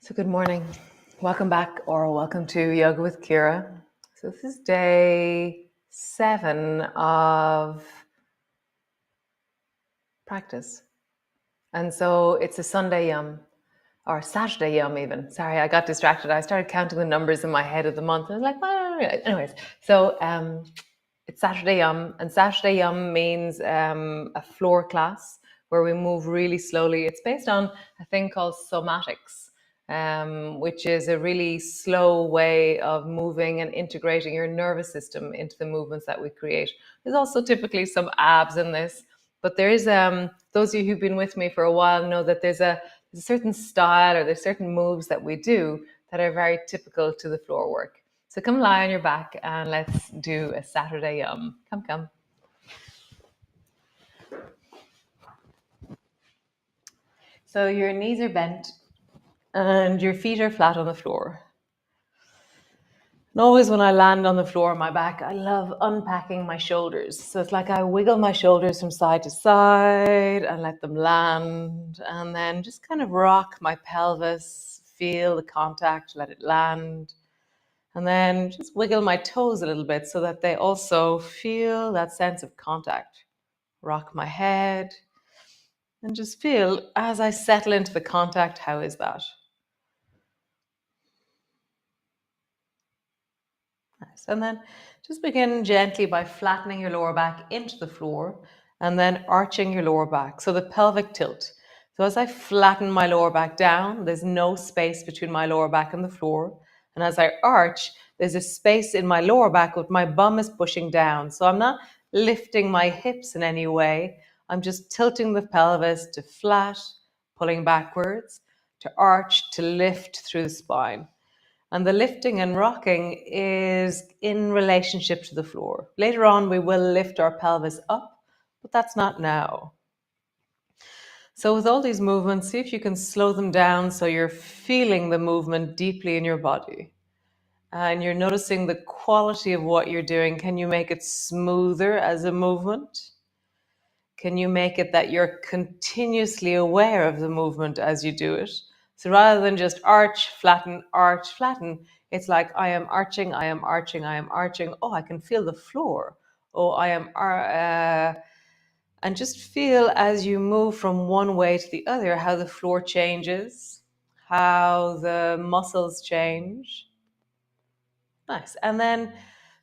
So good morning. Welcome back or welcome to Yoga with Ciara. So this is day 7 of practice. And so it's a Sunday yum or Saturday yum even. Sorry, I got distracted. I started counting the numbers in my head of the month and I was like, well, anyways. So it's Saturday yum, and Saturday yum means a floor class where we move really slowly. It's based on a thing called somatics, which is a really slow way of moving and integrating your nervous system into the movements that we create. There's also typically some abs in this, but there is those of you who've been with me for a while know that there's a certain style or there's certain moves that we do that are very typical to the floor work. So come lie on your back and let's do a Saturday yum. Come. So your knees are bent and your feet are flat on the floor. And always when I land on the floor on my back, I love unpacking my shoulders. So it's like I wiggle my shoulders from side to side and let them land, and then just kind of rock my pelvis, feel the contact, let it land. And then just wiggle my toes a little bit so that they also feel that sense of contact. Rock my head and just feel as I settle into the contact, how is that? Nice. And then just begin gently by flattening your lower back into the floor and then arching your lower back. So the pelvic tilt. So as I flatten my lower back down, there's no space between my lower back and the floor. And as I arch, there's a space in my lower back with my bum is pushing down. So I'm not lifting my hips in any way. I'm just tilting the pelvis to flat, pulling backwards, to arch, to lift through the spine. And the lifting and rocking is in relationship to the floor. Later on, we will lift our pelvis up, but that's not now. So with all these movements, see if you can slow them down so you're feeling the movement deeply in your body. And you're noticing the quality of what you're doing. Can you make it smoother as a movement? Can you make it that you're continuously aware of the movement as you do it? So rather than just arch, flatten, it's like I am arching, I am arching, I am arching. Oh, I can feel the floor. Oh, and just feel as you move from one way to the other, how the floor changes, how the muscles change. Nice. And then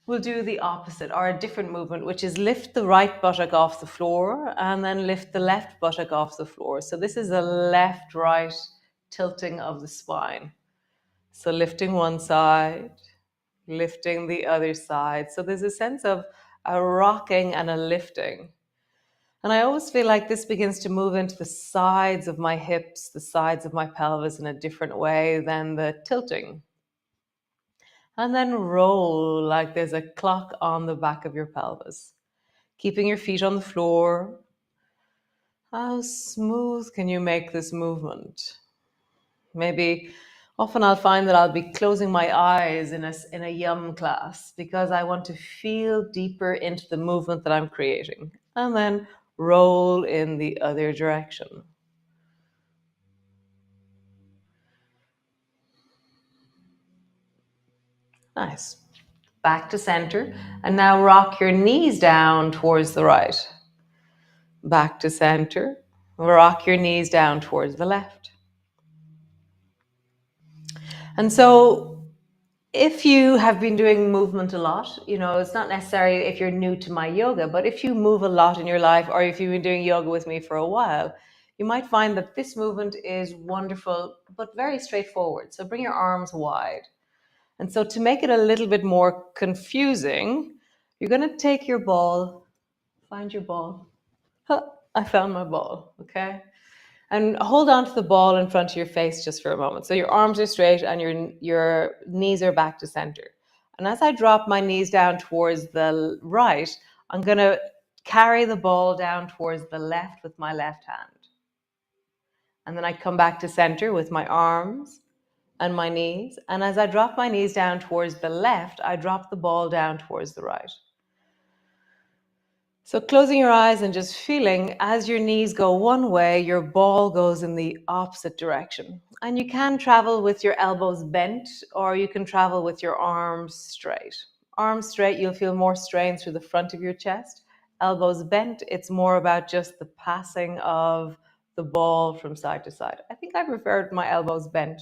we'll do the opposite or a different movement, which is lift the right buttock off the floor and then lift the left buttock off the floor. So this is a left-right tilting of the spine. So lifting one side, lifting the other side. So there's a sense of a rocking and a lifting. And I always feel like this begins to move into the sides of my hips, the sides of my pelvis in a different way than the tilting. And then roll like there's a clock on the back of your pelvis. Keeping your feet on the floor. How smooth can you make this movement? Maybe often I'll find that I'll be closing my eyes in a yum class because I want to feel deeper into the movement that I'm creating. And then roll in the other direction. Nice. Back to center. And now rock your knees down towards the right. Back to center. Rock your knees down towards the left. And so if you have been doing movement a lot, it's not necessarily if you're new to my yoga, but if you move a lot in your life or if you've been doing yoga with me for a while, you might find that this movement is wonderful, but very straightforward. So bring your arms wide. And so to make it a little bit more confusing, you're going to take your ball, find your ball. I found my ball, okay? And hold on to the ball in front of your face just for a moment. So your arms are straight and your knees are back to center. And as I drop my knees down towards the right, I'm going to carry the ball down towards the left with my left hand. And then I come back to center with my arms and my knees. And as I drop my knees down towards the left, I drop the ball down towards the right. So closing your eyes and just feeling as your knees go one way, your ball goes in the opposite direction. And you can travel with your elbows bent or you can travel with your arms straight. Arms straight, you'll feel more strain through the front of your chest. Elbows bent, it's more about just the passing of the ball from side to side. I think I preferred my elbows bent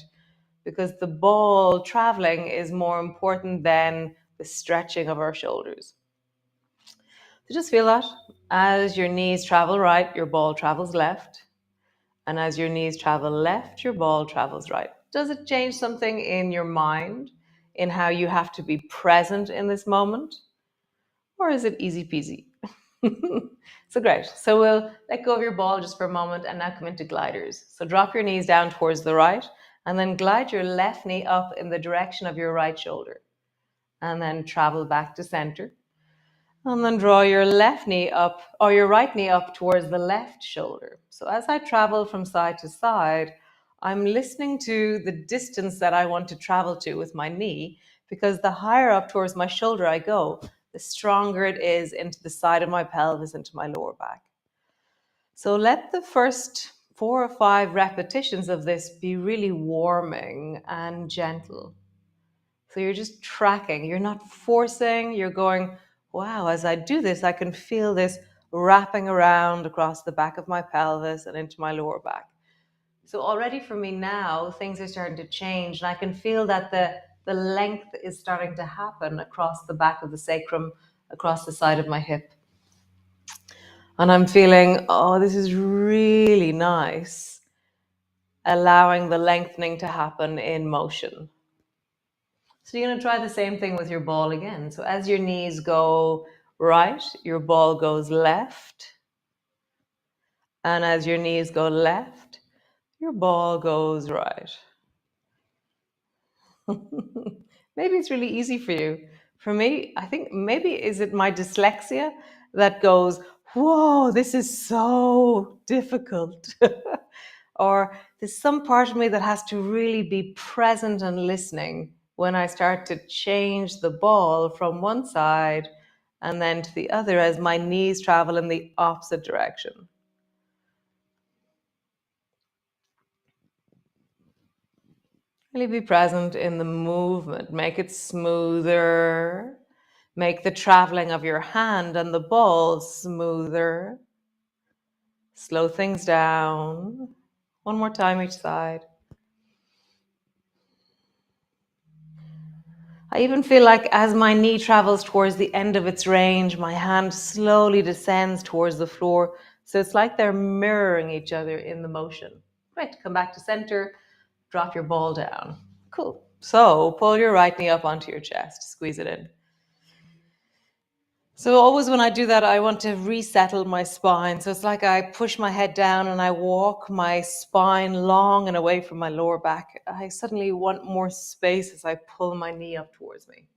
because the ball traveling is more important than the stretching of our shoulders. So just feel that. As your knees travel right, your ball travels left. And as your knees travel left, your ball travels right. Does it change something in your mind, in how you have to be present in this moment? Or is it easy peasy? So great. So we'll let go of your ball just for a moment and now come into gliders. So drop your knees down towards the right and then glide your left knee up in the direction of your right shoulder. And then travel back to center. And then draw your left knee up or your right knee up towards the left shoulder. So as I travel from side to side, I'm listening to the distance that I want to travel to with my knee, because the higher up towards my shoulder I go, the stronger it is into the side of my pelvis, into my lower back. So let the first 4 or 5 repetitions of this be really warming and gentle. So you're just tracking, you're not forcing, you're going, wow, as I do this, I can feel this wrapping around across the back of my pelvis and into my lower back. So already for me now, things are starting to change, and I can feel that the length is starting to happen across the back of the sacrum, across the side of my hip. And I'm feeling, oh, this is really nice, allowing the lengthening to happen in motion. So you're going to try the same thing with your ball again. So as your knees go right, your ball goes left. And as your knees go left, your ball goes right. Maybe it's really easy for you. For me, I think maybe is it my dyslexia that goes, whoa, this is so difficult. Or there's some part of me that has to really be present and listening when I start to change the ball from one side and then to the other as my knees travel in the opposite direction. Really be present in the movement. Make it smoother. Make the traveling of your hand and the ball smoother. Slow things down. One more time each side. I even feel like as my knee travels towards the end of its range, my hand slowly descends towards the floor. So it's like they're mirroring each other in the motion. Great. Come back to center. Drop your ball down. Cool. So pull your right knee up onto your chest. Squeeze it in. So always when I do that, I want to resettle my spine. So it's like I push my head down and I walk my spine long and away from my lower back. I suddenly want more space as I pull my knee up towards me.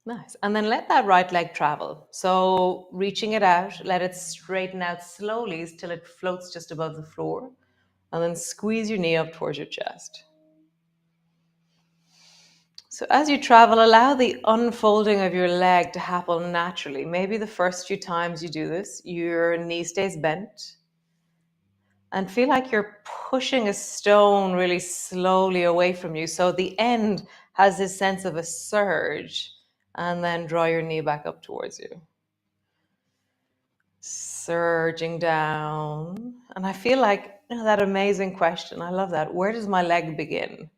Nice. And then let that right leg travel. So reaching it out, let it straighten out slowly till it floats just above the floor. And then squeeze your knee up towards your chest. So as you travel, allow the unfolding of your leg to happen naturally. Maybe the first few times you do this, your knee stays bent and feel like you're pushing a stone really slowly away from you. So the end has this sense of a surge, and then draw your knee back up towards you. Surging down. And I feel like, that amazing question. I love that. Where does my leg begin?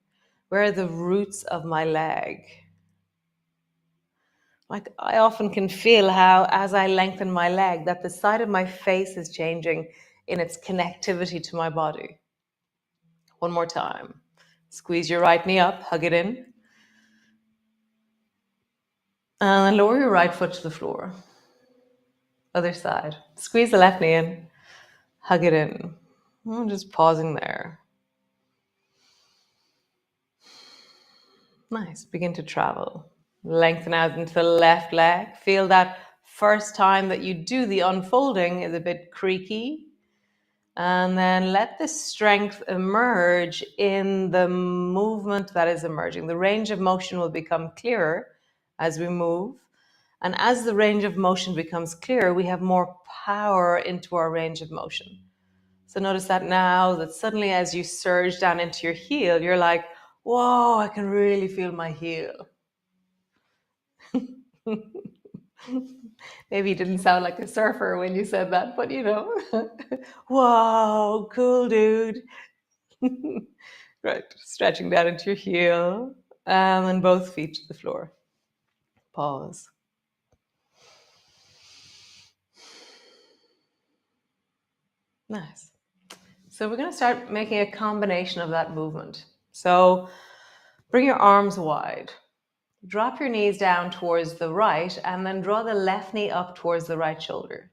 Where are the roots of my leg? Like I often can feel how, as I lengthen my leg, that the side of my face is changing in its connectivity to my body. One more time. Squeeze your right knee up, hug it in. And then lower your right foot to the floor. Other side. Squeeze the left knee in, hug it in. I'm just pausing there. Nice. Begin to travel. Lengthen out into the left leg. Feel that first time that you do the unfolding is a bit creaky. And then let the strength emerge in the movement that is emerging. The range of motion will become clearer as we move. And as the range of motion becomes clearer, we have more power into our range of motion. So notice that now, that suddenly as you surge down into your heel, you're like, whoa, I can really feel my heel. Maybe you didn't sound like a surfer when you said that, but whoa, cool dude. Right, stretching down into your heel, and then both feet to the floor. Pause. Nice. So we're going to start making a combination of that movement. So bring your arms wide. Drop your knees down towards the right, and then draw the left knee up towards the right shoulder.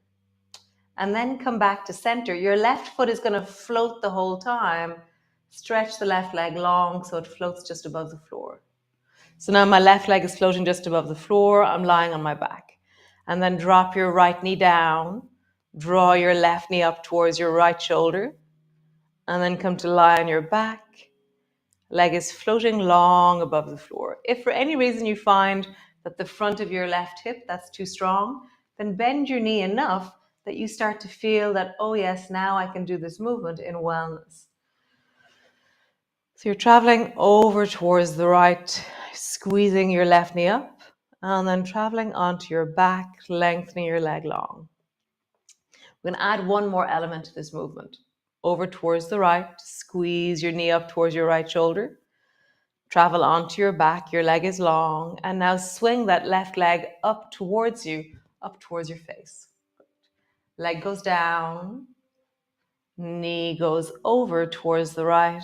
And then come back to center. Your left foot is going to float the whole time. Stretch the left leg long so it floats just above the floor. So now my left leg is floating just above the floor. I'm lying on my back. And then drop your right knee down. Draw your left knee up towards your right shoulder. And then come to lie on your back. Leg is floating long above the floor. If for any reason you find that the front of your left hip, that's too strong, then bend your knee enough that you start to feel that, oh yes, now I can do this movement in wellness. So you're traveling over towards the right, squeezing your left knee up, and then traveling onto your back, lengthening your leg long. We're going to add one more element to this movement. Over towards the right, squeeze your knee up towards your right shoulder. Travel onto your back, your leg is long, and now swing that left leg up towards you, up towards your face. Leg goes down, knee goes over towards the right.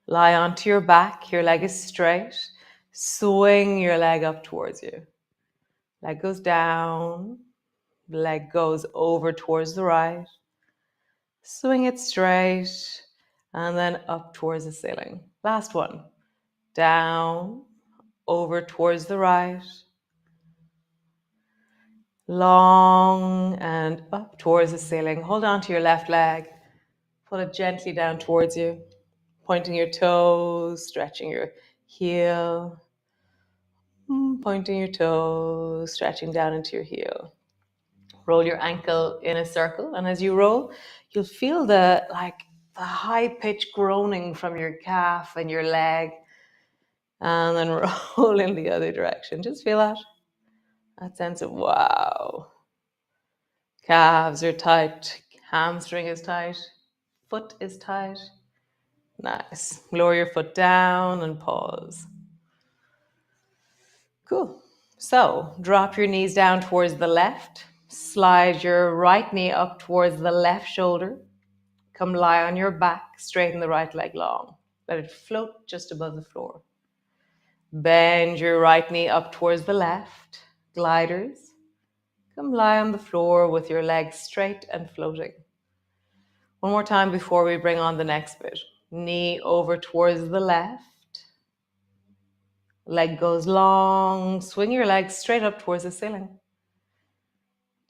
Lie onto your back, your leg is straight. Swing your leg up towards you. Leg goes down, leg goes over towards the right. Swing it straight, and then up towards the ceiling. Last one. Down, over towards the right. Long and up towards the ceiling. Hold on to your left leg. Pull it gently down towards you. Pointing your toes, stretching your heel. Pointing your toes, stretching down into your heel. Roll your ankle in a circle, and as you roll, you'll feel the high-pitched groaning from your calf and your leg, and then roll in the other direction. Just feel that sense of wow. Calves are tight, hamstring is tight, foot is tight. Nice. Lower your foot down and pause. Cool. So drop your knees down towards the left. Slide your right knee up towards the left shoulder. Come lie on your back, straighten the right leg long. Let it float just above the floor. Bend your right knee up towards the left. Gliders. Come lie on the floor with your legs straight and floating. One more time before we bring on the next bit. Knee over towards the left. Leg goes long. Swing your legs straight up towards the ceiling.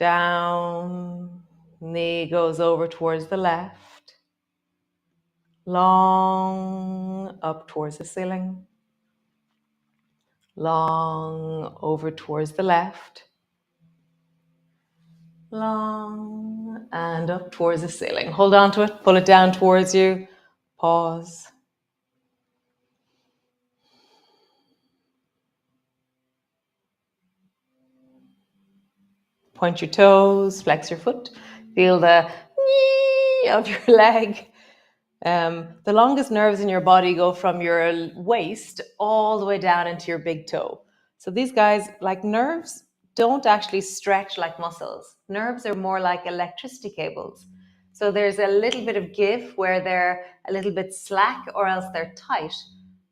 Down. Knee goes over towards the left. Long up towards the ceiling. Long over towards the left. Long and up towards the ceiling. Hold on to it. Pull it down towards you. Pause. Point your toes, flex your foot. Feel the knee of your leg. The longest nerves in your body go from your waist all the way down into your big toe. So these guys, like nerves, don't actually stretch like muscles. Nerves are more like electricity cables. So there's a little bit of give where they're a little bit slack or else they're tight.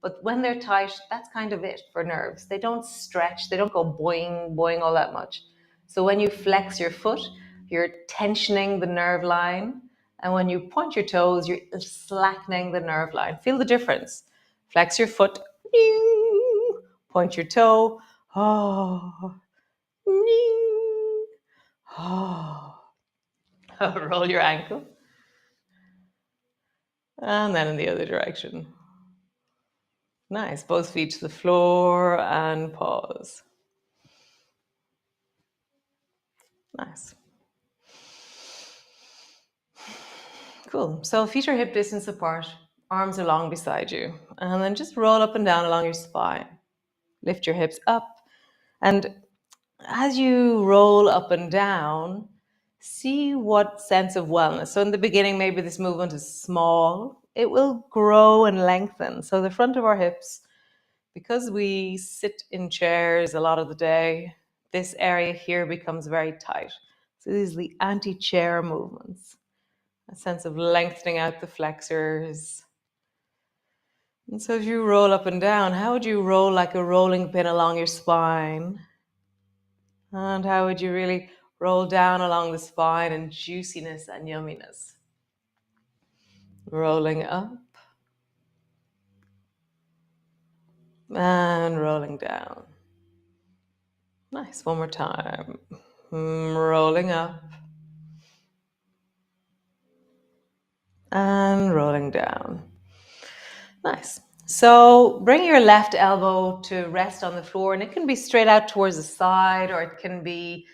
But when they're tight, that's kind of it for nerves. They don't stretch, they don't go boing, boing all that much. So when you flex your foot, you're tensioning the nerve line. And when you point your toes, you're slackening the nerve line. Feel the difference. Flex your foot. Point your toe. Oh. Oh. Roll your ankle. And then in the other direction. Nice. Both feet to the floor and pause. Nice. Cool. So feet are hip distance apart, arms are long beside you. And then just roll up and down along your spine. Lift your hips up. And as you roll up and down, see what sense of wellness. So in the beginning, maybe this movement is small. It will grow and lengthen. So the front of our hips, because we sit in chairs a lot of the day, this area here becomes very tight. So these are the anti-chair movements. A sense of lengthening out the flexors. And so if you roll up and down, how would you roll like a rolling pin along your spine? And how would you really roll down along the spine in juiciness and yumminess? Rolling up and rolling down. Nice. One more time. Rolling up and rolling down. Nice. So bring your left elbow to rest on the floor, and it can be straight out towards the side, or it can be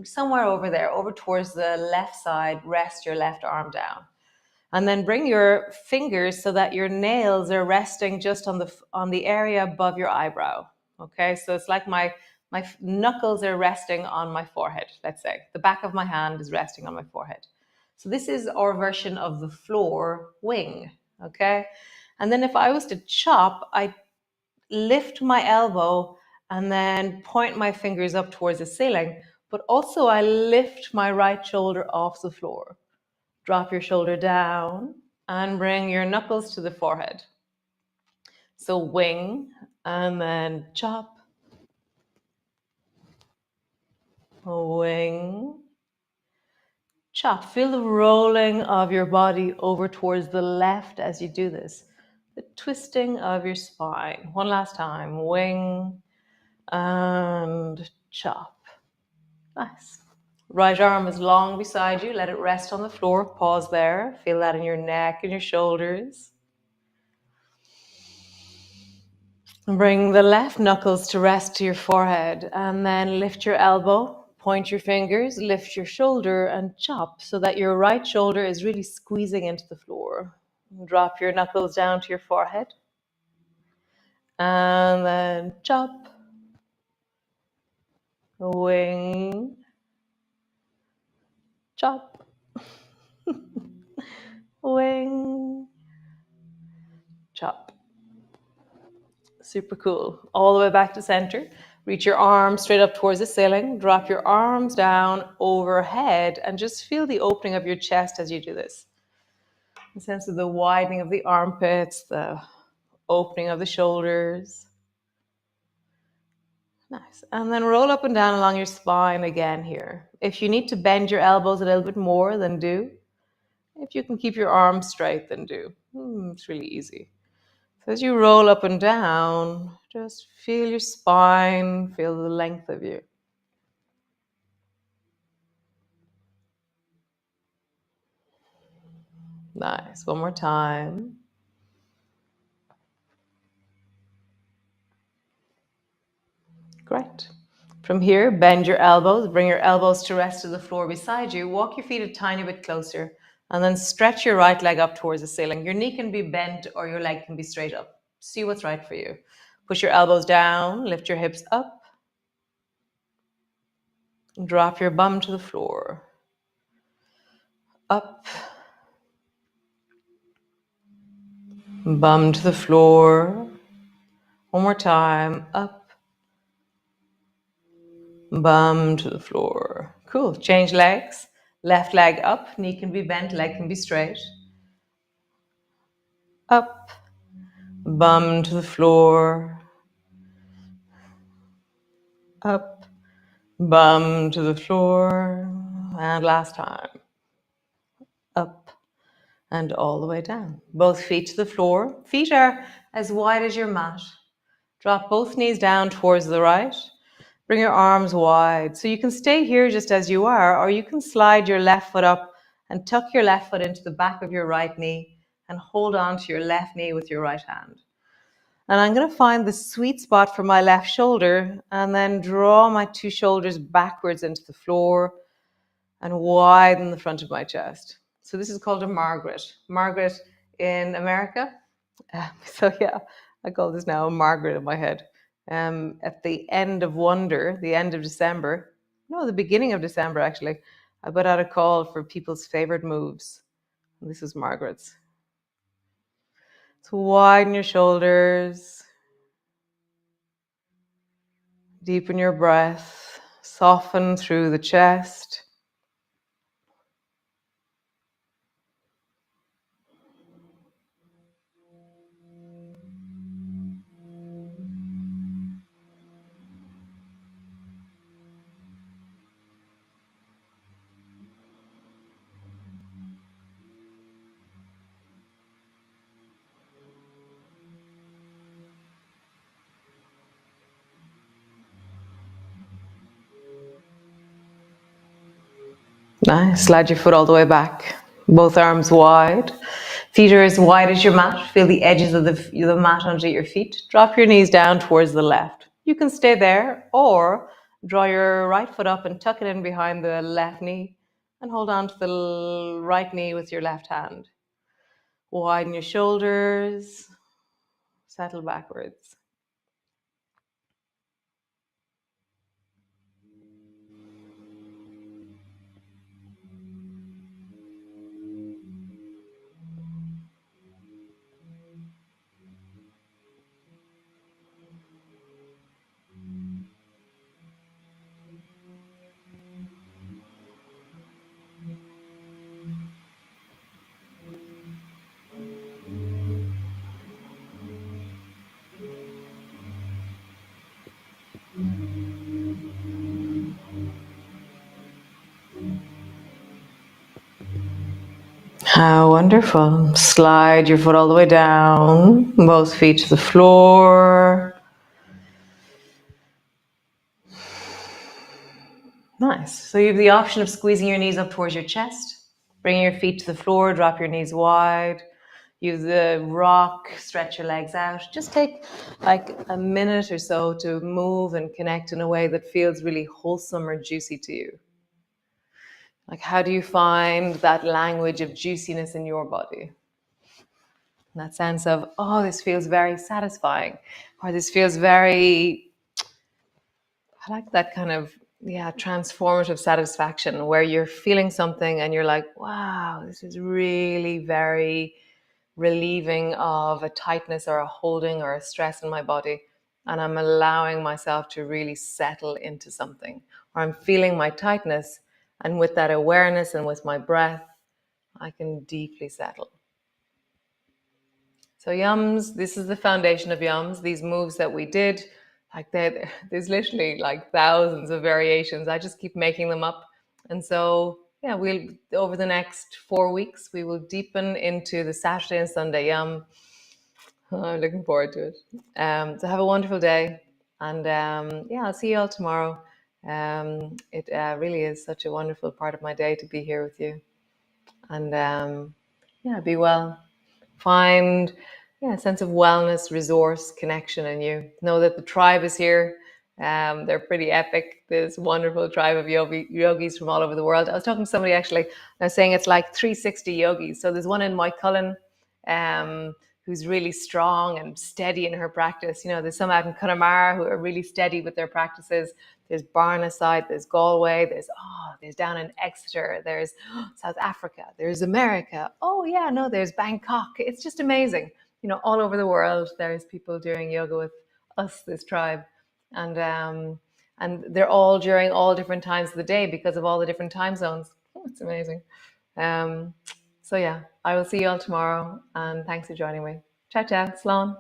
somewhere over there, over towards the left side. Rest your left arm down. And then bring your fingers so that your nails are resting just on the area above your eyebrow. Okay, so it's like my knuckles are resting on my forehead, let's say. The back of my hand is resting on my forehead. So this is our version of the floor wing, okay? And then if I was to chop, I lift my elbow and then point my fingers up towards the ceiling, but also I lift my right shoulder off the floor. Drop your shoulder down and bring your knuckles to the forehead. So wing and then chop. Wing. Chop. Feel the rolling of your body over towards the left as you do this. The twisting of your spine. One last time. Wing and chop. Nice. Right arm is long beside you. Let it rest on the floor. Pause there. Feel that in your neck and your shoulders. Bring the left knuckles to rest to your forehead, and then lift your elbow, point your fingers, lift your shoulder and chop so that your right shoulder is really squeezing into the floor. Drop your knuckles down to your forehead and then chop. Wing. Chop. Wing. Chop. Super cool. All the way back to center. Reach your arms straight up towards the ceiling. Drop your arms down overhead and just feel the opening of your chest as you do this. The sense of the widening of the armpits, the opening of the shoulders. Nice. And then roll up and down along your spine again here. If you need to bend your elbows a little bit more, then do. If you can keep your arms straight, then do. It's really easy. So as you roll up and down, just feel your spine, feel the length of you. Nice. One more time. Great. From here, bend your elbows, bring your elbows to rest to the floor beside you. Walk your feet a tiny bit closer, and then stretch your right leg up towards the ceiling. Your knee can be bent or your leg can be straight up. See what's right for you. Push your elbows down, lift your hips up, drop your bum to the floor. Up, bum to the floor. One more time. Up, bum to the floor. Cool. Change legs. Left leg up. Knee can be bent, leg can be straight. Up, bum to the floor. Up, bum to the floor. And last time. Up and all the way down. Both feet to the floor. Feet are as wide as your mat. Drop both knees down towards the right. Bring your arms wide. So you can stay here just as you are, or you can slide your left foot up and tuck your left foot into the back of your right knee and hold on to your left knee with your right hand. And I'm going to find the sweet spot for my left shoulder and then draw my two shoulders backwards into the floor and widen the front of my chest. So this is called a Margaret. Margaret in America. So yeah, I call this now a Margaret in my head. At the end of Wonder, the end of December, no, the beginning of December actually, I put out a call for people's favorite moves. And this is Margaret's. So widen your shoulders, deepen your breath, soften through the chest. Nice. Slide your foot all the way back. Both arms wide. Feet are as wide as your mat. Feel the edges of the mat under your feet. Drop your knees down towards the left. You can stay there or draw your right foot up and tuck it in behind the left knee and hold on to the right knee with your left hand. Widen your shoulders. Settle backwards. How wonderful. Slide your foot all the way down, both feet to the floor. Nice. So you have the option of squeezing your knees up towards your chest, bringing your feet to the floor, drop your knees wide. Use the rock, stretch your legs out. Just take like a minute or so to move and connect in a way that feels really wholesome or juicy to you. Like, how do you find that language of juiciness in your body? That sense of, oh, this feels very satisfying, or this feels very, I like that kind of, yeah, transformative satisfaction where you're feeling something and you're like, wow, this is really very relieving of a tightness or a holding or a stress in my body. And I'm allowing myself to really settle into something, or I'm feeling my tightness. And with that awareness and with my breath, I can deeply settle. So yums, this is the foundation of yums. These moves that we did, like there's literally like thousands of variations. I just keep making them up. And so, yeah, we'll, over the next 4 weeks, we will deepen into the Saturday and Sunday yum. I'm looking forward to it. So have a wonderful day. And yeah, I'll see you all tomorrow. It really is such a wonderful part of my day to be here with you. And yeah, be well. Find a sense of wellness, resource, connection in you. Know that the tribe is here. They're pretty epic. This wonderful tribe of yogis from all over the world. I was talking to somebody actually. I was saying it's like 360 yogis. So there's one in Moycullen, who's really strong and steady in her practice. You know, there's some out in Connemara who are really steady with their practices. There's Barneside, there's Galway, there's down in Exeter, there's South Africa, there's America. Oh yeah, no, there's Bangkok. It's just amazing. You know, all over the world, there's people doing yoga with us, this tribe, and they're all during all different times of the day because of all the different time zones. Oh, it's amazing. So yeah, I will see you all tomorrow, and thanks for joining me. Ciao, ciao, Slán.